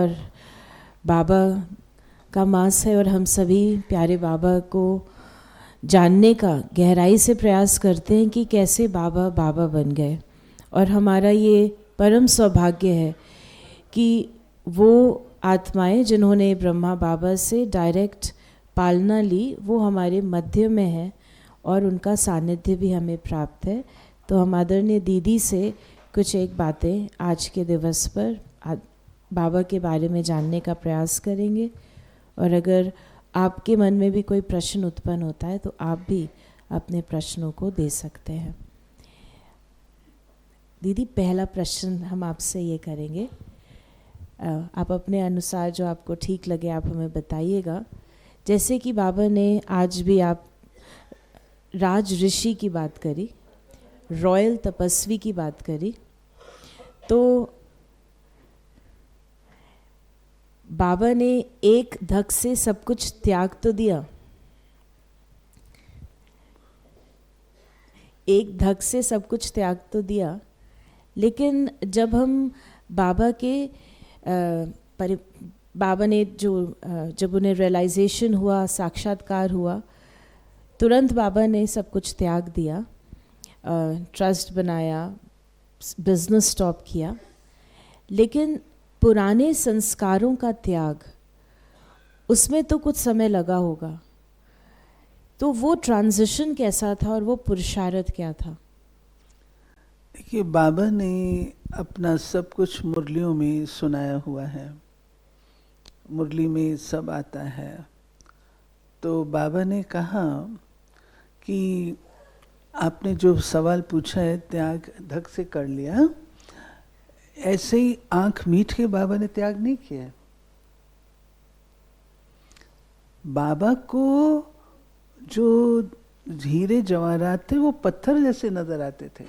और बाबा का मास है और हम सभी प्यारे बाबा को जानने का गहराई से प्रयास करते हैं कि कैसे बाबा बाबा बन गए। और हमारा ये परम सौभाग्य है कि वो आत्माएं जिन्होंने ब्रह्मा बाबा से डायरेक्ट पालना ली वो हमारे मध्य में है और उनका सानिध्य भी हमें प्राप्त है। तो हम आदरणीय दीदी से कुछ एक बातें आज के दिवस पर बाबा के बारे में जानने का प्रयास करेंगे। और अगर आपके मन में भी कोई प्रश्न उत्पन्न होता है तो आप भी अपने प्रश्नों को दे सकते हैं। दीदी, पहला प्रश्न हम आपसे ये करेंगे, आप अपने अनुसार जो आपको ठीक लगे आप हमें बताइएगा। जैसे कि बाबा ने आज भी आप राज ऋषि की बात करी, रॉयल तपस्वी की बात करी, तो बाबा ने एक धक से सब कुछ त्याग तो दिया, एक धक से सब कुछ त्याग तो दिया, लेकिन जब हम बाबा के बाबा ने जब उन्हें रियलाइजेशन हुआ, साक्षात्कार हुआ, तुरंत बाबा ने सब कुछ त्याग दिया, ट्रस्ट बनाया, बिजनेस स्टॉप किया। लेकिन पुराने संस्कारों का त्याग, उसमें तो कुछ समय लगा होगा, तो वो ट्रांजिशन कैसा था और वो पुरुषार्थ क्या था? देखिए, बाबा ने अपना सब कुछ मुरलियों में सुनाया हुआ है, मुरली में सब आता है। तो बाबा ने कहा कि आपने जो सवाल पूछा है त्याग धक से कर लिया, ऐसे ही आंख मीट के बाबा ने त्याग नहीं किया। बाबा को जो हीरे जवाहरात थे वो पत्थर जैसे नजर आते थे।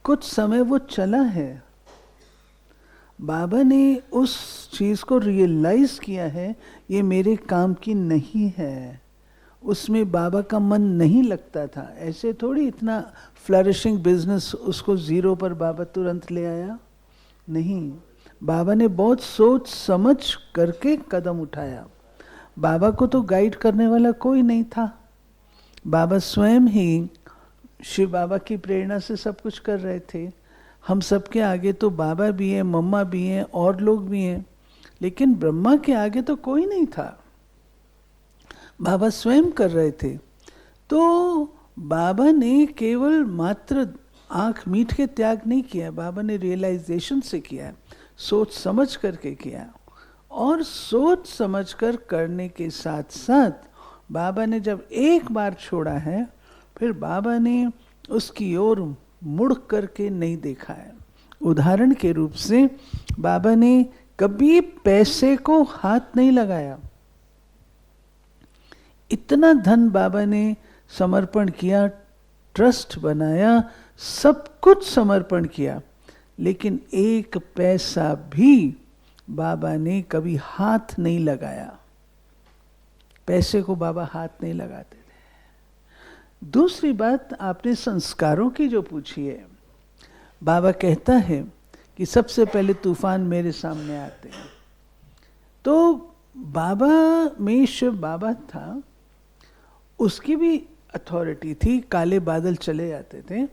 कुछ समय वो चला है, बाबा ने उस चीज को रियलाइज किया है ये मेरे काम की नहीं है। उसमें बाबा का मन नहीं लगता था। ऐसे थोड़ी इतना फ्लरिशिंग बिजनेस उसको जीरो पर बाबा तुरंत ले आया, नहीं। बाबा ने बहुत सोच समझ करके कदम उठाया। बाबा को तो गाइड करने वाला कोई नहीं था, बाबा स्वयं ही शिव बाबा की प्रेरणा से सब कुछ कर रहे थे। हम सबके आगे तो बाबा भी हैं, मम्मा भी हैं, और लोग भी हैं, लेकिन ब्रह्मा के आगे तो कोई नहीं था। बाबा स्वयं कर रहे थे। तो बाबा ने केवल मात्र आंख मीट के त्याग नहीं किया, बाबा ने रियलाइजेशन से किया, सोच समझ करके किया। और सोच समझ कर करने के साथ साथ बाबा ने जब एक बार छोड़ा है, फिर बाबा ने उसकी ओर मुड़ करके नहीं देखा है। उदाहरण के रूप से बाबा ने कभी पैसे को हाथ नहीं लगाया। इतना धन बाबा ने समर्पण किया, ट्रस्ट बनाया, सब कुछ समर्पण किया, लेकिन एक पैसा भी बाबा ने कभी हाथ नहीं लगाया। पैसे को बाबा हाथ नहीं लगाते थे। दूसरी बात, आपने संस्कारों की जो पूछी है, बाबा कहता है कि सबसे पहले तूफान मेरे सामने आते हैं। तो बाबा में शिव बाबा था, उसकी भी अथॉरिटी थी, काले बादल चले जाते थे।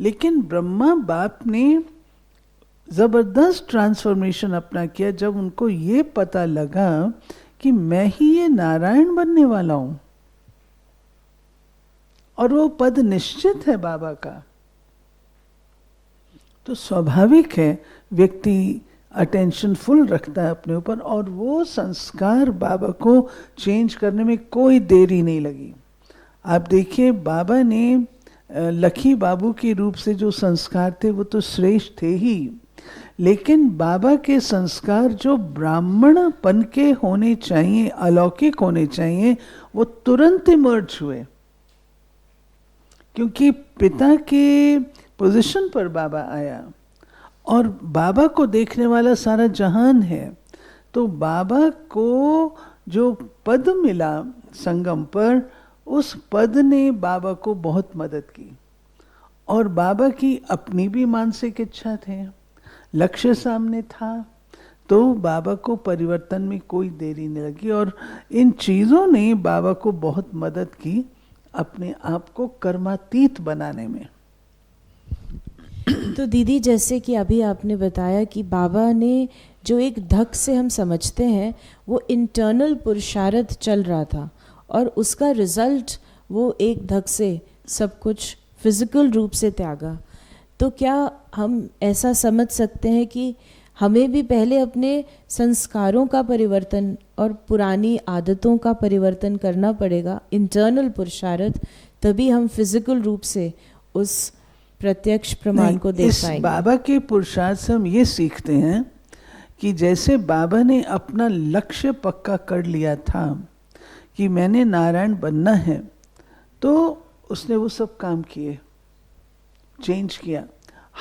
लेकिन ब्रह्मा बाप ने जबरदस्त ट्रांसफॉर्मेशन अपना किया जब उनको ये पता लगा कि मैं ही ये नारायण बनने वाला हूं, और वो पद निश्चित है बाबा का। तो स्वाभाविक है व्यक्ति अटेंशन फुल रखता है अपने ऊपर, और वो संस्कार बाबा को चेंज करने में कोई देरी नहीं लगी। आप देखिए, बाबा ने लखी बाबू के रूप से जो संस्कार थे वो तो श्रेष्ठ थे ही, लेकिन बाबा के संस्कार जो ब्राह्मणपन के होने चाहिए, अलौकिक होने चाहिए, वो तुरंत इमर्ज हुए, क्योंकि पिता के पोजीशन पर बाबा आया और बाबा को देखने वाला सारा जहान है। तो बाबा को जो पद मिला संगम पर, उस पद ने बाबा को बहुत मदद की। और बाबा की अपनी भी मानसिक इच्छा थे, लक्ष्य सामने था, तो बाबा को परिवर्तन में कोई देरी नहीं लगी। और इन चीज़ों ने बाबा को बहुत मदद की अपने आप को कर्मातीत बनाने में। तो दीदी, जैसे कि अभी आपने बताया कि बाबा ने जो एक धक से हम समझते हैं वो इंटरनल पुरुषार्थ चल रहा था और उसका रिजल्ट वो एक धक से सब कुछ फिजिकल रूप से त्यागा, तो क्या हम ऐसा समझ सकते हैं कि हमें भी पहले अपने संस्कारों का परिवर्तन और पुरानी आदतों का परिवर्तन करना पड़ेगा, इंटरनल पुरुषार्थ, तभी हम फिजिकल रूप से उस प्रत्यक्ष प्रमाण को देख पाएंगे? इस बाबा के पुरुषार्थ से हम ये सीखते हैं कि जैसे बाबा ने अपना लक्ष्य पक्का कर लिया था कि मैंने नारायण बनना है, तो उसने वो सब काम किए, चेंज किया।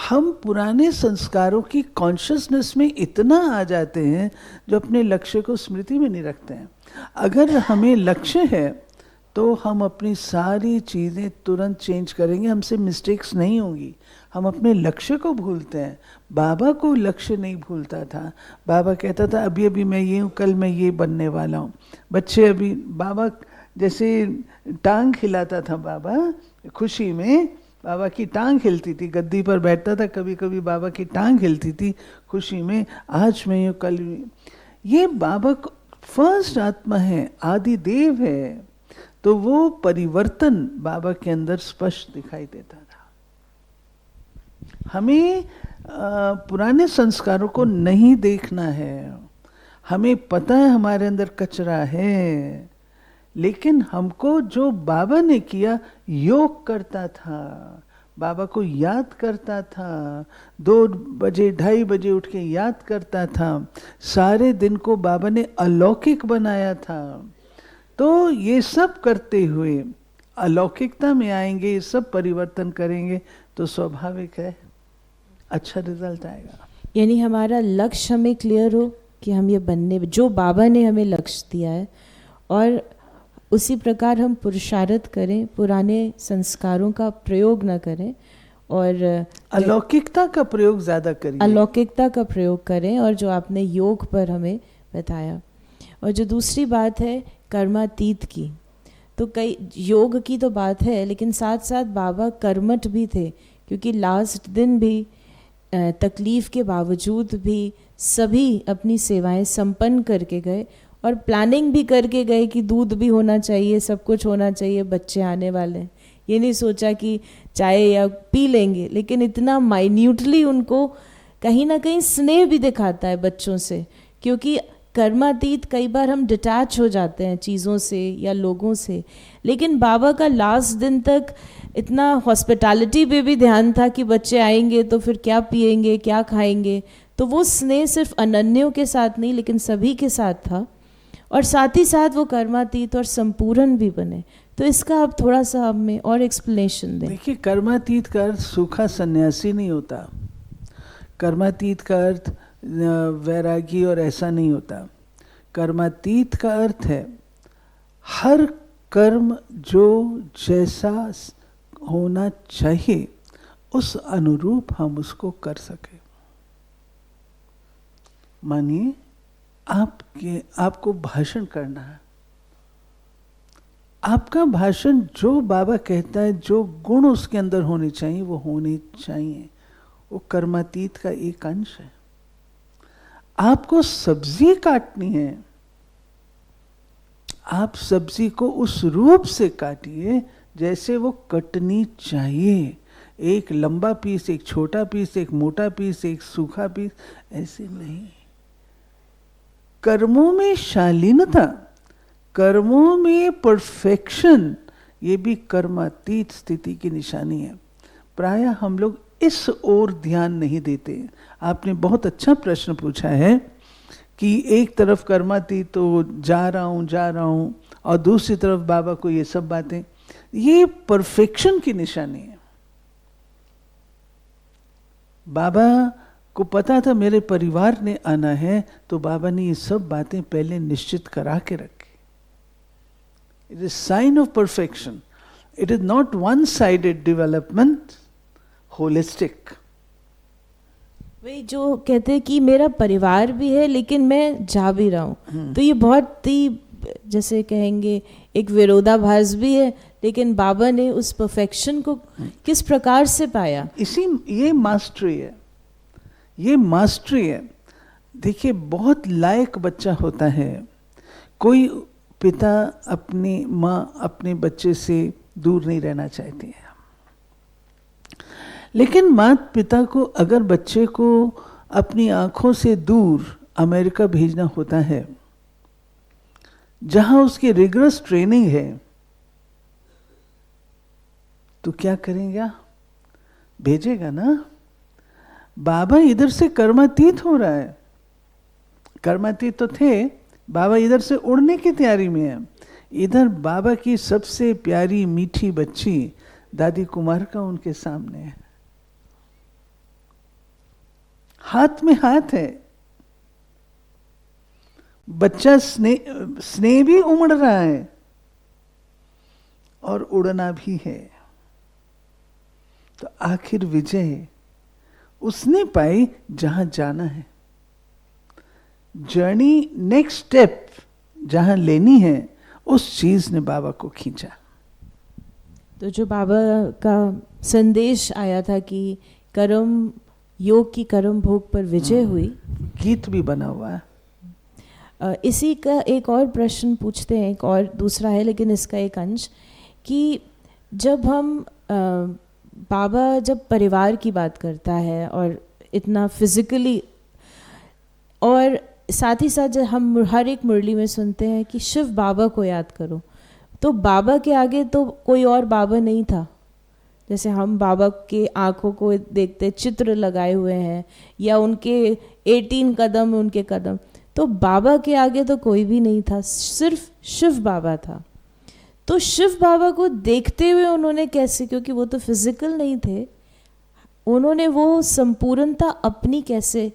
हम पुराने संस्कारों की कॉन्शियसनेस में इतना आ जाते हैं जो अपने लक्ष्य को स्मृति में नहीं रखते हैं। अगर हमें लक्ष्य है तो हम अपनी सारी चीज़ें तुरंत चेंज करेंगे, हमसे मिस्टेक्स नहीं होंगी। हम अपने लक्ष्य को भूलते हैं, बाबा को लक्ष्य नहीं भूलता था। बाबा कहता था अभी अभी मैं ये हूँ, कल मैं ये बनने वाला हूँ। बच्चे अभी बाबा जैसे टांग हिलाता था, बाबा खुशी में बाबा की टांग हिलती थी, गद्दी पर बैठता था, कभी कभी बाबा की टांग हिलती थी खुशी में, आज मैं हूँ कल। ये बाबा को फर्स्ट आत्मा है, आदि देव है, तो वो परिवर्तन बाबा के अंदर स्पष्ट दिखाई देता था। हमें पुराने संस्कारों को नहीं देखना है। हमें पता है हमारे अंदर कचरा है, लेकिन हमको जो बाबा ने किया, योग करता था, बाबा को याद करता था, 2 बजे 2:30 बजे उठ के याद करता था, सारे दिन को बाबा ने अलौकिक बनाया था। तो ये सब करते हुए अलौकिकता में आएंगे, ये सब परिवर्तन करेंगे, तो स्वाभाविक है अच्छा रिजल्ट आएगा। यानी हमारा लक्ष्य हमें क्लियर हो कि हम ये बनने, जो बाबा ने हमें लक्ष्य दिया है, और उसी प्रकार हम पुरुषार्थ करें, पुराने संस्कारों का प्रयोग ना करें और अलौकिकता का प्रयोग ज़्यादा करिए। अलौकिकता का प्रयोग करें, और जो आपने योग पर हमें बताया। और जो दूसरी बात है कर्मातीत की, तो कई योग की तो बात है, लेकिन साथ साथ बाबा कर्मठ भी थे, क्योंकि लास्ट दिन भी तकलीफ़ के बावजूद भी सभी अपनी सेवाएं संपन्न करके गए, और प्लानिंग भी करके गए कि दूध भी होना चाहिए, सब कुछ होना चाहिए, बच्चे आने वाले हैं। ये नहीं सोचा कि चाय या पी लेंगे, लेकिन इतना माइन्यूटली उनको कहीं ना कहीं स्नेह भी दिखाता है बच्चों से, क्योंकि कर्मातीत कई बार हम डिटैच हो जाते हैं चीज़ों से या लोगों से, लेकिन बाबा का लास्ट दिन तक इतना हॉस्पिटैलिटी पे भी ध्यान था कि बच्चे आएंगे तो फिर क्या पिएंगे, क्या खाएंगे। तो वो स्नेह सिर्फ अनन्यों के साथ नहीं, लेकिन सभी के साथ था, और साथ ही साथ वो कर्मातीत और संपूर्ण भी बने। तो इसका आप थोड़ा सा हमें और एक्सप्लेनेशन दें। देखिए, कर्मातीत का अर्थ सूखा सन्यासी नहीं होता। कर्मातीत का अर्थ वैरागी और ऐसा नहीं होता। कर्मातीत का अर्थ है हर कर्म जो जैसा होना चाहिए उस अनुरूप हम उसको कर सके। मानिए आपको भाषण करना है, आपका भाषण जो बाबा कहता है, जो गुण उसके अंदर होने चाहिए वो होने चाहिए, वो कर्मातीत का एक अंश है। आपको सब्जी काटनी है, आप सब्जी को उस रूप से काटिए जैसे वो कटनी चाहिए। एक लंबा पीस, एक छोटा पीस, एक मोटा पीस, एक सूखा पीस, ऐसे नहीं। कर्मों में शालीनता, कर्मों में परफेक्शन, ये भी कर्मातीत स्थिति की निशानी है। प्रायः हम लोग इस ओर ध्यान नहीं देते। आपने बहुत अच्छा प्रश्न पूछा है कि एक तरफ कर्मातीत तो जा रहा हूँ और दूसरी तरफ बाबा को ये सब बातें, ये परफेक्शन की निशानी है। बाबा को पता था मेरे परिवार ने आना है, तो बाबा ने ये सब बातें पहले निश्चित करा के रखी। It is sine of perfection. It is not one sided development, holistic. वही जो कहते हैं कि मेरा परिवार भी है लेकिन मैं जा भी रहा हूँ, तो ये बहुत ही जैसे कहेंगे एक विरोधाभास भी है, लेकिन बाबा ने उस परफेक्शन को किस प्रकार से पाया। ये मास्टरी है, ये मास्टरी है। देखिए बहुत लायक बच्चा होता है, कोई पिता अपनी माँ अपने बच्चे से दूर नहीं रहना चाहती है, लेकिन माता पिता को अगर बच्चे को अपनी आंखों से दूर अमेरिका भेजना होता है जहां उसकी रिगरस ट्रेनिंग है, तो क्या करेंगे? भेजेगा ना। बाबा इधर से कर्मातीत हो रहा है, कर्मातीत तो थे, बाबा इधर से उड़ने की तैयारी में है। इधर बाबा की सबसे प्यारी मीठी बच्ची दादी कुमार का उनके सामने है, हाथ में हाथ है। बच्चा स्नेह भी उमड़ रहा है और उड़ना भी है। तो आखिर विजय उसने पाई जहां जाना है। जर्नी नेक्स्ट स्टेप जहां लेनी है, उस चीज ने बाबा को खींचा। तो जो बाबा का संदेश आया था कि कर्म योग की कर्म भोग पर विजय हुई, गीत भी बना हुआ है। इसी का एक और प्रश्न पूछते हैं, एक और दूसरा है लेकिन इसका एक अंश, कि जब हम बाबा जब परिवार की बात करता है और इतना फिजिकली, और साथ ही साथ जब हम हर एक मुरली में सुनते हैं कि शिव बाबा को याद करो, तो बाबा के आगे तो कोई और बाबा नहीं था। जैसे हम बाबा के आँखों को देखते, चित्र लगाए हुए हैं या उनके 18 कदम उनके कदम, तो बाबा के आगे तो कोई भी नहीं था, सिर्फ शिव बाबा था। तो शिव बाबा को देखते हुए उन्होंने कैसे, क्योंकि वो तो फिजिकल नहीं थे, उन्होंने वो संपूर्णता अपनी कैसे,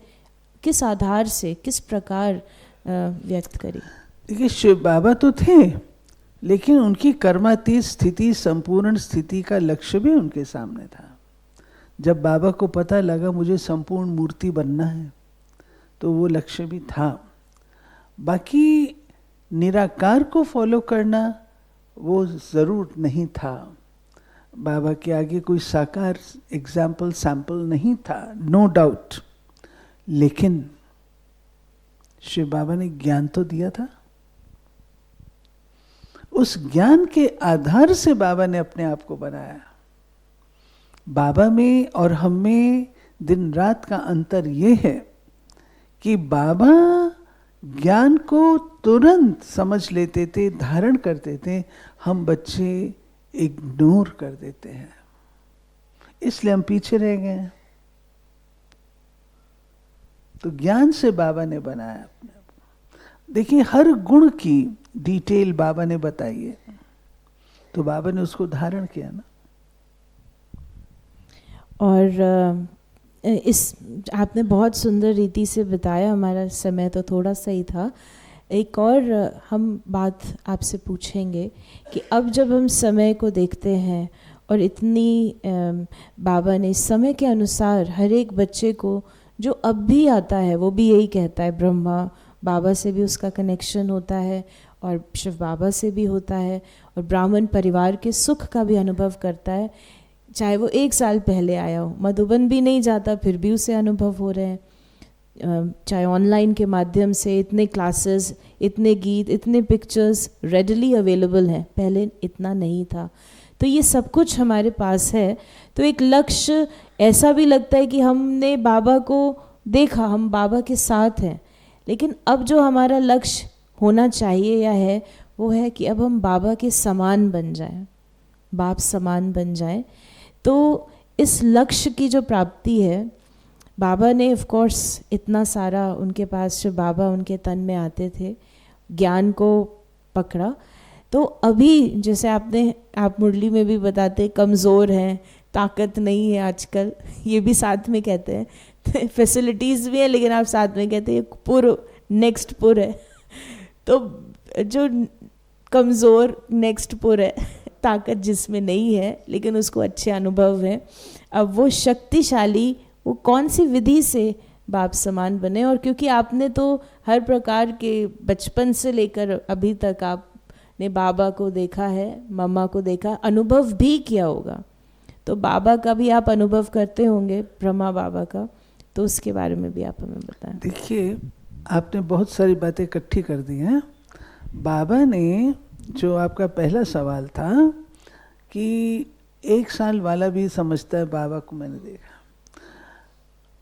किस आधार से, किस प्रकार व्यक्त करी? देखिए शिव बाबा तो थे, लेकिन उनकी कर्मातीत स्थिति, संपूर्ण स्थिति का लक्ष्य भी उनके सामने था। जब बाबा को पता लगा मुझे संपूर्ण मूर्ति बनना है, तो वो लक्ष्य भी था। बाकी निराकार को फॉलो करना वो ज़रूर नहीं था। बाबा के आगे कोई साकार एग्जाम्पल सैंपल नहीं था, नो डाउट। लेकिन शिव बाबा ने ज्ञान तो दिया था। उस ज्ञान के आधार से बाबा ने अपने आप को बनाया। बाबा में और हम में दिन रात का अंतर ये है कि बाबा ज्ञान को तुरंत समझ लेते थे, धारण करते थे, हम बच्चे इग्नोर कर देते हैं, इसलिए हम पीछे रह गए हैं। तो ज्ञान से बाबा ने बनाया अपने आप को। देखिए हर गुण की डिटेल बाबा ने बताई है, तो बाबा ने उसको धारण किया ना। और इस आपने बहुत सुंदर रीति से बताया, हमारा समय तो थोड़ा सा ही था। एक और हम बात आपसे पूछेंगे कि अब जब हम समय को देखते हैं और इतनी बाबा ने समय के अनुसार हर एक बच्चे को जो अब भी आता है वो भी यही कहता है, ब्रह्मा बाबा से भी उसका कनेक्शन होता है और शिव बाबा से भी होता है, और ब्राह्मण परिवार के सुख का भी अनुभव करता है, चाहे वो 1 साल पहले आया हो, मधुबन भी नहीं जाता फिर भी उसे अनुभव हो रहे हैं, चाहे ऑनलाइन के माध्यम से इतने क्लासेस, इतने गीत, इतने पिक्चर्स रेडली अवेलेबल हैं, पहले इतना नहीं था। तो ये सब कुछ हमारे पास है। तो एक लक्ष्य ऐसा भी लगता है कि हमने बाबा को देखा, हम बाबा के साथ हैं, लेकिन अब जो हमारा लक्ष्य होना चाहिए या है वो है कि अब हम बाबा के समान बन जाएं, बाप समान बन जाएं। तो इस लक्ष्य की जो प्राप्ति है, बाबा ने ऑफ कोर्स इतना सारा उनके पास, जो बाबा उनके तन में आते थे, ज्ञान को पकड़ा। तो अभी जैसे आप मुरली में भी बताते कमज़ोर हैं, ताकत नहीं है आजकल, ये भी साथ में कहते हैं, फैसिलिटीज़ भी है लेकिन आप साथ में कहते हैं पुर, नेक्स्ट पुर है। तो जो कमज़ोर नेक्स्ट पुर है, ताकत जिसमें नहीं है लेकिन उसको अच्छे अनुभव है, अब वो शक्तिशाली वो कौन सी विधि से बाप समान बने। और क्योंकि आपने तो हर प्रकार के बचपन से लेकर अभी तक आपने बाबा को देखा है, मम्मा को देखा, अनुभव भी किया होगा, तो बाबा का भी आप अनुभव करते होंगे, ब्रह्मा बाबा का, तो उसके बारे में भी आप हमें बताएं। देखिए, आपने बहुत सारी बातें इकट्ठी कर दी हैं। बाबा ने, जो आपका पहला सवाल था कि 1 साल वाला भी समझता है बाबा को, मैंने देखा।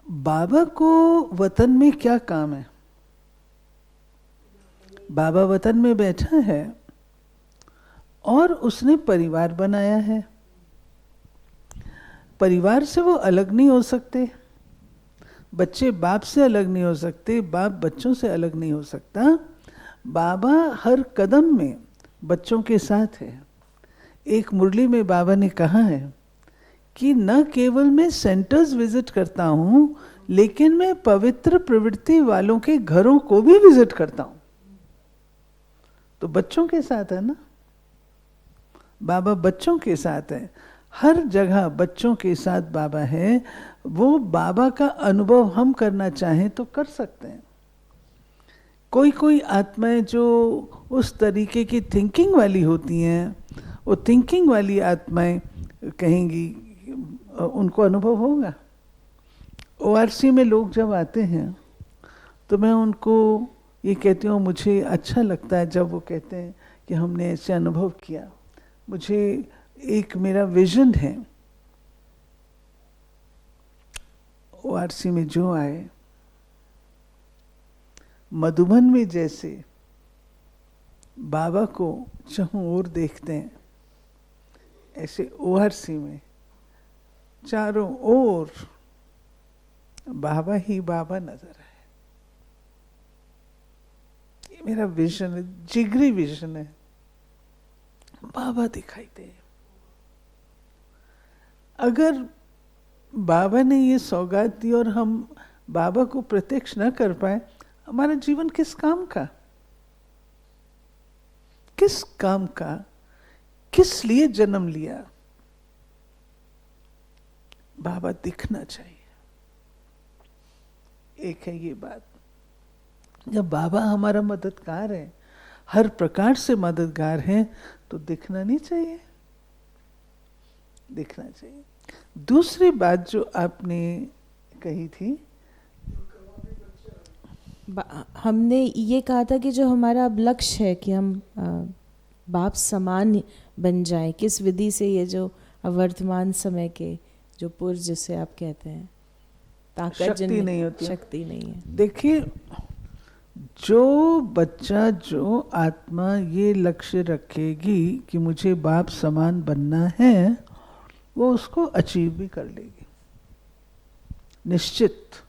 बाबा को वतन में क्या काम है? बाबा वतन में बैठा है और उसने परिवार बनाया है। परिवार से वो अलग नहीं हो सकते, बच्चे बाप से अलग नहीं हो सकते, बाप बच्चों से अलग नहीं हो सकता। बाबा हर कदम में बच्चों के साथ है। एक मुरली में बाबा ने कहा है कि न केवल मैं सेंटर्स विजिट करता हूँ, लेकिन मैं पवित्र प्रवृत्ति वालों के घरों को भी विजिट करता हूँ। तो बच्चों के साथ है ना, बाबा बच्चों के साथ है, हर जगह बच्चों के साथ बाबा है। वो बाबा का अनुभव हम करना चाहें तो कर सकते हैं। कोई कोई आत्माएं जो उस तरीके की थिंकिंग वाली होती हैं, वो थिंकिंग वाली आत्माएं कहेंगी, उनको अनुभव होगा। ORC में लोग जब आते हैं तो मैं उनको ये कहती हूँ, मुझे अच्छा लगता है जब वो कहते हैं कि हमने ऐसे अनुभव किया। मुझे एक मेरा विजन है, ORC में जो आए, मधुबन में जैसे बाबा को चहुं ओर देखते हैं, ऐसे ORC में चारों ओर बाबा ही बाबा नजर आए। ये मेरा विजन है, जिगरी विजन है, बाबा दिखाई दे। अगर बाबा ने ये सौगात दी और हम बाबा को प्रत्यक्ष न कर पाए, हमारा जीवन किस काम का? किस काम का? किस लिए जन्म लिया? बाबा दिखना चाहिए। एक है ये बात। जब बाबा हमारा मददगार है, हर प्रकार से मददगार है, तो दिखना नहीं चाहिए, दिखना चाहिए। दूसरी बात जो आपने कही थी, हमने ये कहा था कि जो हमारा अब लक्ष्य है कि हम बाप समान बन जाए, किस विधि से, ये जो वर्तमान समय के जो पुरुष जिसे आप कहते हैं, ताकत शक्ति नहीं होती, शक्ति नहीं है। देखिए, जो बच्चा, जो आत्मा ये लक्ष्य रखेगी कि मुझे बाप समान बनना है, वो उसको अचीव भी कर लेगी, निश्चित।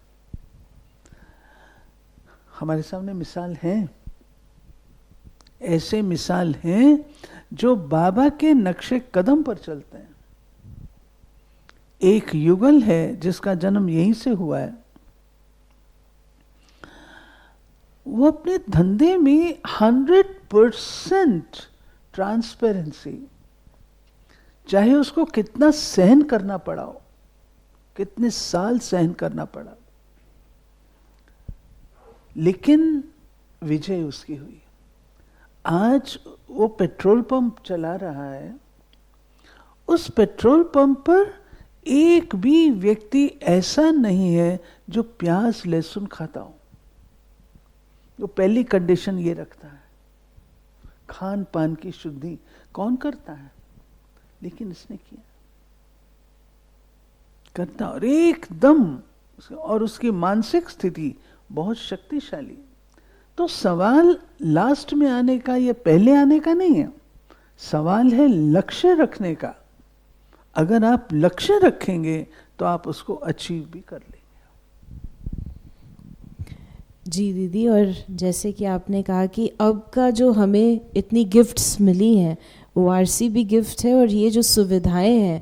हमारे सामने मिसाल हैं, ऐसे मिसाल हैं जो बाबा के नक्शे कदम पर चलते हैं। एक युगल है जिसका जन्म यहीं से हुआ है। वो अपने धंधे में 100% ट्रांसपेरेंसी, चाहे उसको कितना सहन करना पड़ा हो, कितने साल सहन करना पड़ा, लेकिन विजय उसकी हुई। आज वो पेट्रोल पंप चला रहा है, उस पेट्रोल पंप पर एक भी व्यक्ति ऐसा नहीं है जो प्याज लहसुन खाता हो। वो पहली कंडीशन ये रखता है, खान पान की शुद्धि कौन करता है, लेकिन इसने किया, करता, और एकदम, और उसकी मानसिक स्थिति बहुत शक्तिशाली। तो सवाल लास्ट में आने का या पहले आने का नहीं है, सवाल है लक्ष्य रखने का। अगर आप लक्ष्य रखेंगे तो आप उसको अचीव भी कर लेंगे। जी दीदी, और जैसे कि आपने कहा कि अब का जो हमें इतनी गिफ्ट्स मिली हैं, ORC भी गिफ्ट है, और ये जो सुविधाएं हैं,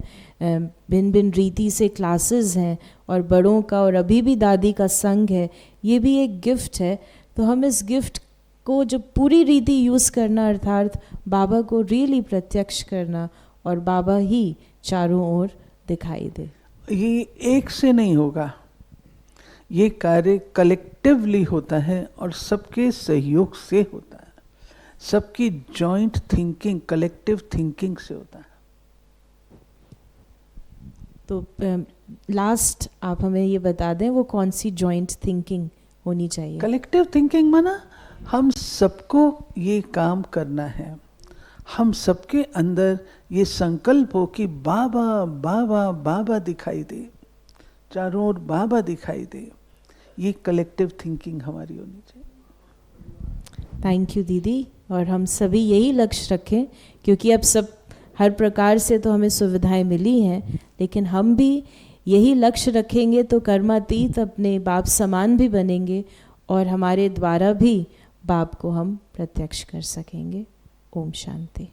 भिन्न भिन्न रीति से क्लासेस हैं, और बड़ों का और अभी भी दादी का संग है, ये भी एक गिफ्ट है। तो हम इस गिफ्ट को जो पूरी रीति यूज़ करना, अर्थात बाबा को रियली प्रत्यक्ष करना, और बाबा ही चारों ओर दिखाई दे। ये एक से नहीं होगा, ये कार्य कलेक्टिवली होता है और सबके सहयोग से होता है, सबकी जॉइंट थिंकिंग, कलेक्टिव थिंकिंग से होता है। तो लास्ट आप हमें ये बता दें वो कौन सी जॉइंट थिंकिंग होनी चाहिए? कलेक्टिव थिंकिंग माना हम सबको ये काम करना है, हम सबके अंदर ये संकल्प हो कि बाबा बाबा बाबा दिखाई दे, चारों ओर बाबा दिखाई दे, ये कलेक्टिव थिंकिंग हमारी होनी चाहिए। थैंक यू दीदी। और हम सभी यही लक्ष्य रखें, क्योंकि अब सब हर प्रकार से तो हमें सुविधाएं मिली हैं, लेकिन हम भी यही लक्ष्य रखेंगे तो कर्मातीत अपने बाप समान भी बनेंगे और हमारे द्वारा भी बाप को हम प्रत्यक्ष कर सकेंगे। ओम शांति।